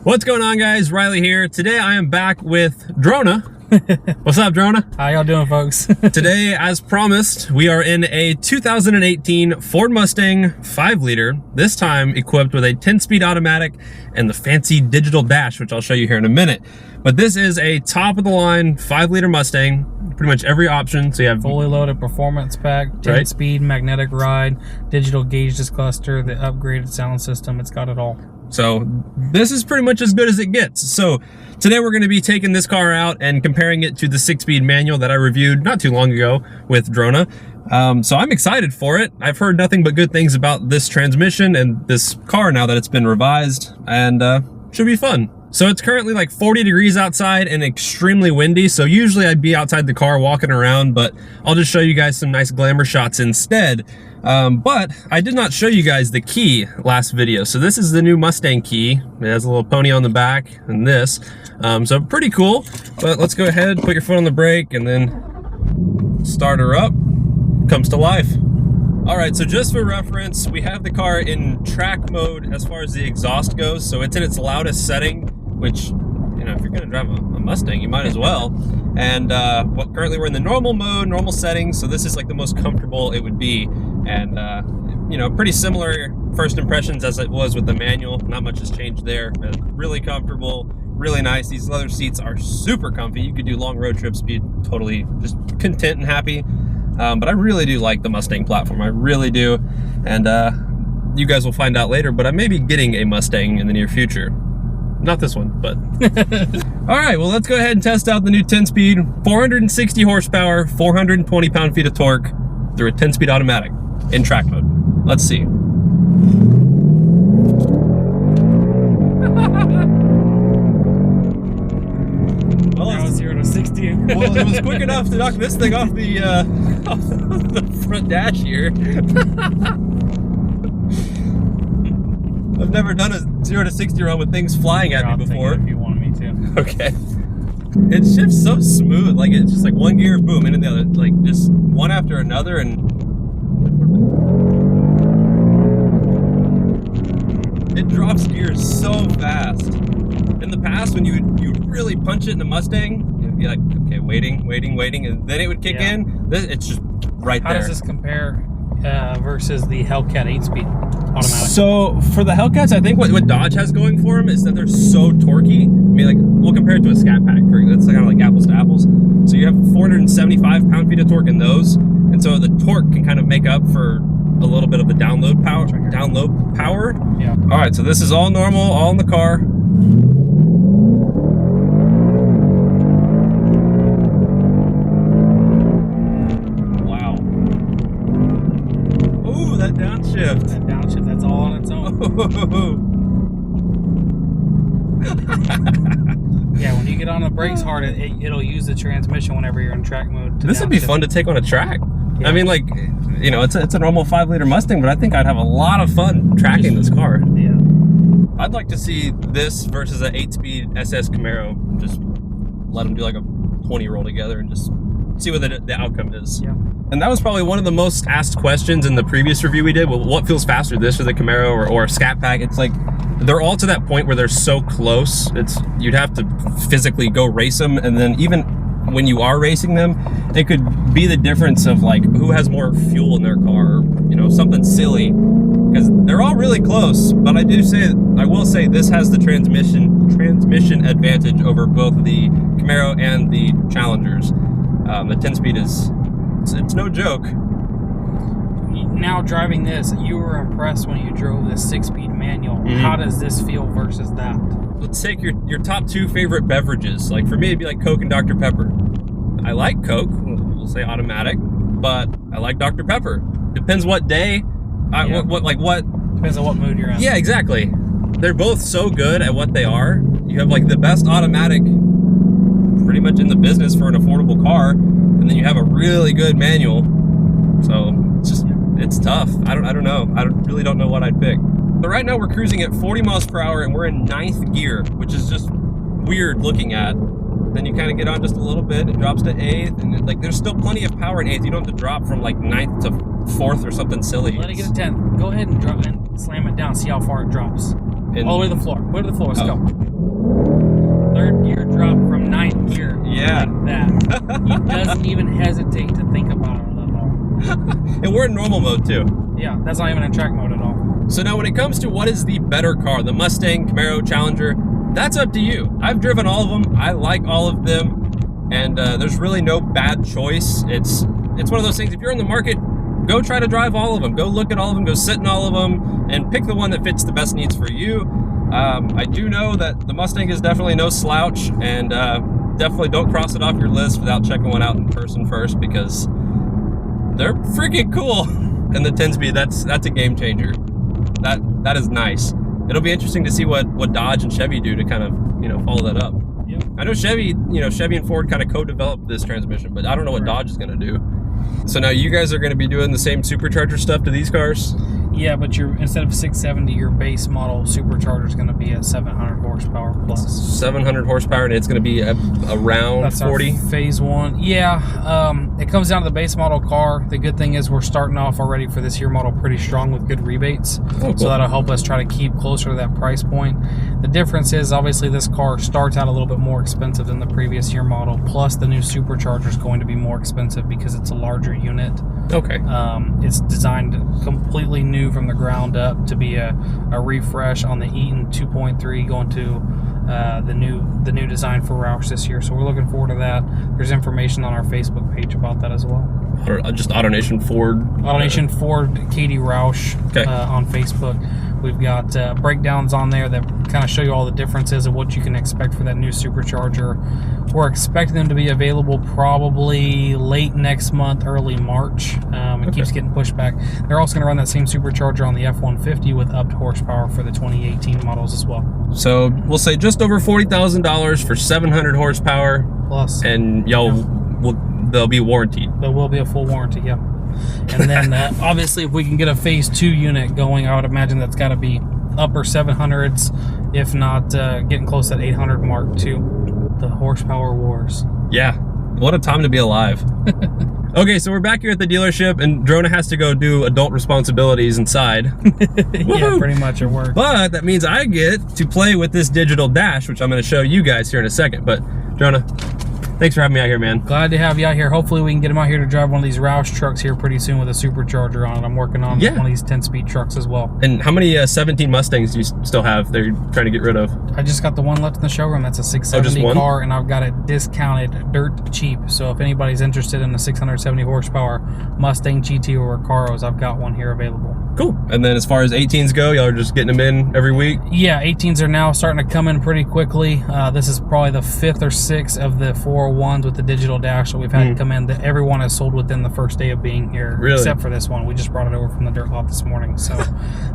What's going on, guys? Riley here. Today I am back with Drona. What's up, Drona? How y'all doing, folks? Today, as promised, we are in a 2018 Ford Mustang 5-liter, this time equipped with a 10-speed automatic and the fancy digital dash, which I'll show you here in a minute. But this is a top-of-the-line 5-liter Mustang, pretty much every option. So you have fully loaded performance pack, 10-speed magnetic ride, digital gauge cluster, the upgraded sound system. It's got it all. So this is pretty much as good as it gets. So today we're going to be taking this car out and comparing it to the 6-speed manual that I reviewed not too long ago with Drona. So I'm excited for it. I've heard nothing but good things about this transmission and this car now that it's been revised, and should be fun. So it's currently like 40 degrees outside and extremely windy. So usually I'd be outside the car walking around, but I'll just show you guys some nice glamour shots instead. But I did not show you guys the key last video. So this is the new Mustang key. It has a little pony on the back and this. So pretty cool, but let's go ahead, put your foot on the brake and then start her up. Comes to life. All right, so just for reference, we have the car in track mode as far as the exhaust goes. So it's in its loudest setting, which, you know, if you're gonna drive a Mustang, you might as well. And currently we're in the normal mode, normal settings. So this is like the most comfortable it would be. And you know, pretty similar first impressions as it was with the manual. Not much has changed there. Really comfortable, really nice. These leather seats are super comfy. You could do long road trips, be totally just content and happy. But I really do like the Mustang platform. I really do. And you guys will find out later, but I may be getting a Mustang in the near future. Not this one, but. All right, well, let's go ahead and test out the new 10-speed, 460 horsepower, 420 pound-feet of torque through a 10-speed automatic in track mode. Let's see. Well, 0 to 60. Well, it was quick enough to knock this thing off the front dash here. I've never done a 0 to 60 run with things flying at me before. If you want me to. Okay. It shifts so smooth, like it's just like one gear, boom, into the other, like just one after another, and it drops gears so fast. In the past, when you really punch it in the Mustang, you'd be like, okay, waiting, and then it would kick in. It's just right there. How does this compare versus the Hellcat 8-speed automatic? So for the Hellcats, I think what Dodge has going for them is that they're so torquey. I mean, like, we'll compare it to a Scat Pack. That's kind of like apples to apples. So you have 475 pound-feet of torque in those, and so the torque can kind of make up for a little bit of the download power. Yeah. All right, so this is all normal, all in the car. Wow. Ooh, that downshift. That downshift, that's all on its own. Yeah, when you get on the brakes hard, it'll use the transmission whenever you're in track mode. This would be fun to take on a track. Yeah. I mean, like, you know, it's a normal 5-liter Mustang, but I think I'd have a lot of fun tracking this car. Yeah. I'd like to see this versus an 8-speed SS Camaro. Just let them do like a 20 roll together and just see what the outcome is. Yeah. And that was probably one of the most asked questions in the previous review we did. Well, what feels faster, this or the Camaro or a Scat Pack? It's like, they're all to that point where they're so close. You'd have to physically go race them, and then even when you are racing them, it could be the difference of like who has more fuel in their car, or, you know, something silly, because they're all really close. But I will say this has the transmission advantage over both the Camaro and the Challengers. The 10-speed it's no joke. Now driving this, you were impressed when you drove this 6-speed manual. Mm-hmm. How does this feel versus that? Let's take your top 2 favorite beverages. Like for me, it'd be like Coke and Dr. Pepper. I like Coke, we'll say automatic, but I like Dr. Pepper. Depends what day. Yeah. What Depends on what mood you're in. Yeah, exactly. They're both so good at what they are. You have like the best automatic pretty much in the business for an affordable car, and then you have a really good manual. So it's tough. I don't know. I really don't know what I'd pick. But right now we're cruising at 40 miles per hour and we're in 9th gear, which is just weird looking at. Then you kind of get on just a little bit, it drops to 8th, and like there's still plenty of power in 8th. You don't have to drop from like 9th to 4th or something silly. Let it get a 10th. Go ahead and drop it and slam it down, see how far it drops. All the way to the floor. Go to the floor, let's go. Third gear drop from ninth gear. Yeah. Like that. He doesn't even hesitate to think about it at all. And we're in normal mode too. Yeah, that's not even in track mode at all. So now when it comes to what is the better car, the Mustang, Camaro, Challenger, that's up to you. I've driven all of them. I like all of them. And there's really no bad choice. It's one of those things, if you're in the market, go try to drive all of them. Go look at all of them, go sit in all of them, and pick the one that fits the best needs for you. I do know that the Mustang is definitely no slouch, and definitely don't cross it off your list without checking one out in person first, because they're freaking cool. And the 10-speed, that's a game changer. That is nice. It'll be interesting to see what Dodge and Chevy do to kind of, follow that up. Yep. I know Chevy and Ford kind of co-developed this transmission, but I don't know what Dodge is going to do. So now you guys are going to be doing the same supercharger stuff to these cars? Yeah, but instead of 670, your base model supercharger is going to be at 700 horsepower plus. 700 horsepower, and it's going to be around That's 40? Our phase one. Yeah, it comes down to the base model car. The good thing is we're starting off already for this year model pretty strong with good rebates. Oh, cool. So that'll help us try to keep closer to that price point. The difference is obviously this car starts out a little bit more expensive than the previous year model, plus the new supercharger is going to be more expensive because it's a larger unit. Okay. It's designed completely new from the ground up to be a refresh on the Eaton 2.3 going to the new design for Roush this year. So we're looking forward to that. There's information on our Facebook page about that as well. Just Autonation Ford? Autonation Ford Katy Roush on Facebook. We've got breakdowns on there that kind of show you all the differences of what you can expect for that new supercharger. We're expecting them to be available probably late next month, early March. It keeps getting pushed back. They're also going to run that same supercharger on the F-150 with upped horsepower for the 2018 models as well. So we'll say just over $40,000 for 700 horsepower. Plus. And they'll be warranted. There will be a full warranty, yeah. And then obviously if we can get a phase 2 unit going, I would imagine that's got to be upper 700s, if not getting close to that 800 mark too. The horsepower wars. Yeah, what a time to be alive. Okay, so we're back here at the dealership, and Drona has to go do adult responsibilities inside. Yeah, pretty much at work. But that means I get to play with this digital dash, which I'm going to show you guys here in a second. But Drona, thanks for having me out here, man. Glad to have you out here. Hopefully we can get him out here to drive one of these Roush trucks here pretty soon with a supercharger on it. I'm working on one of these 10-speed trucks as well. And how many 17 Mustangs do you still have that you're trying to get rid of? I just got the one left in the showroom. That's a 670 car, and I've got it discounted dirt cheap. So if anybody's interested in a 670 horsepower Mustang GT or Recaros, I've got one here available. Cool. And then as far as 18s go, y'all are just getting them in every week? Yeah, 18s are now starting to come in pretty quickly. This is probably the 5th or 6th of the 401s with the digital dash that we've had come in. That everyone has sold within the first day of being here, except for this one. We just brought it over from the dirt lot this morning. So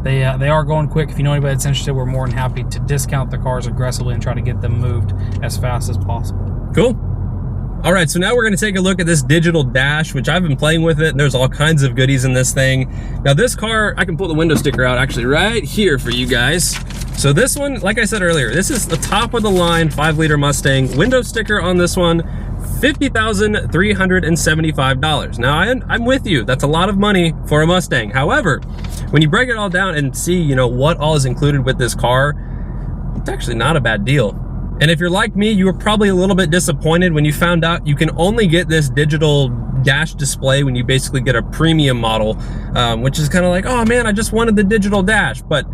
they are going quick. If you know anybody that's interested, we're more than happy to discount the cars aggressively and try to get them moved as fast as possible. Cool. All right, so now we're going to take a look at this digital dash, which I've been playing with it, and there's all kinds of goodies in this thing. Now this car, I can pull the window sticker out actually right here for you guys. So this one, like I said earlier, this is the top of the line 5-liter Mustang. Window sticker on this one, $50,375. Now I'm with you, that's a lot of money for a Mustang. However, when you break it all down and see, what all is included with this car, it's actually not a bad deal. And if you're like me, you were probably a little bit disappointed when you found out you can only get this digital dash display when you basically get a premium model, which is kind of like, oh man, I just wanted the digital dash. But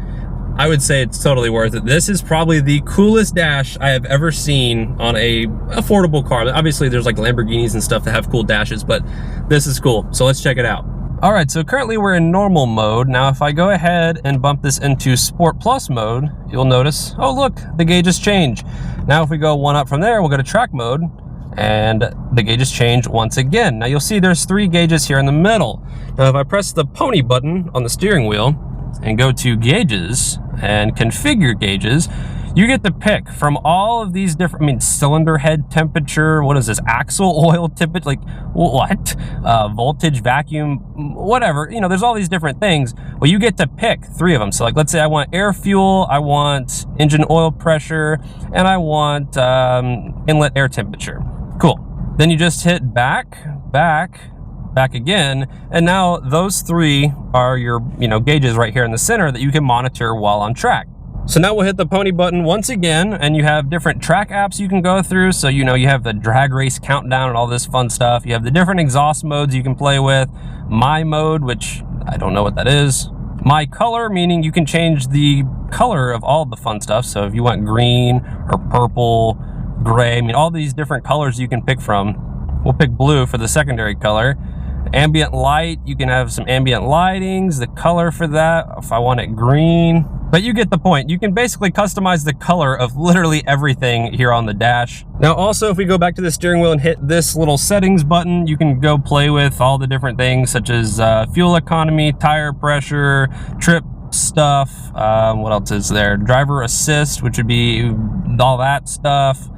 I would say it's totally worth it. This is probably the coolest dash I have ever seen on a affordable car. Obviously there's like Lamborghinis and stuff that have cool dashes, but this is cool. So let's check it out. All right, so currently we're in normal mode. Now, if I go ahead and bump this into Sport Plus mode, you'll notice, oh look, the gauges change. Now, if we go one up from there, we'll go to track mode, and the gauges change once again. Now, you'll see there's 3 gauges here in the middle. Now, if I press the pony button on the steering wheel and go to gauges and configure gauges, you get to pick from all of these different, cylinder head temperature, what is this, axle oil temperature, like what? Voltage, vacuum, whatever, there's all these different things. Well, you get to pick 3 of them. So like, let's say I want air fuel, I want engine oil pressure, and I want inlet air temperature. Cool. Then you just hit back again, and now those 3 are your, gauges right here in the center that you can monitor while on track. So now we'll hit the pony button once again, and you have different track apps you can go through. So, you know, you have the drag race countdown and all this fun stuff. You have the different exhaust modes you can play with. My mode, which I don't know what that is. My color, meaning you can change the color of all the fun stuff. So if you want green or purple, gray, I mean, all these different colors you can pick from. We'll pick blue for the secondary color. Ambient light, you can have some ambient lightings, the color for that, if I want it green. But you get the point. You can basically customize the color of literally everything here on the dash. Now also, if we go back to the steering wheel and hit this little settings button, you can go play with all the different things such as fuel economy, tire pressure, trip stuff. What else is there? Driver assist, which would be all that stuff.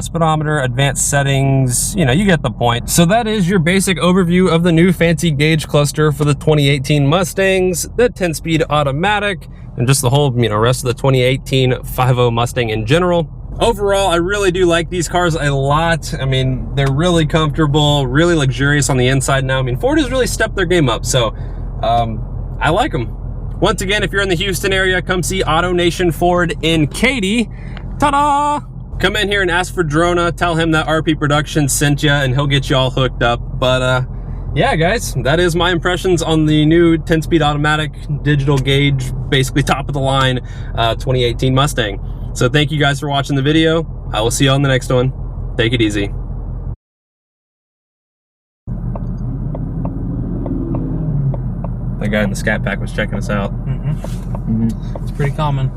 Speedometer, advanced settings, you know, you get the point. So that is your basic overview of the new fancy gauge cluster for the 2018 Mustangs, the 10-speed automatic, and just the whole, you know, rest of the 2018 5.0 Mustang in general. Overall, I really do like these cars a lot. I mean, they're really comfortable, really luxurious on the inside now. I mean, Ford has really stepped their game up, so I like them. Once again, if you're in the Houston area, come see Autonation Ford in Katy. Ta-da! Come in here and ask for Drona, tell him that RP Productions sent you, and he'll get you all hooked up. But yeah, guys, that is my impressions on the new 10-speed automatic digital gauge, basically top of the line 2018 Mustang. So thank you guys for watching the video. I will see you on the next one. Take it easy. The guy in the Scat Pack was checking us out. It's pretty common.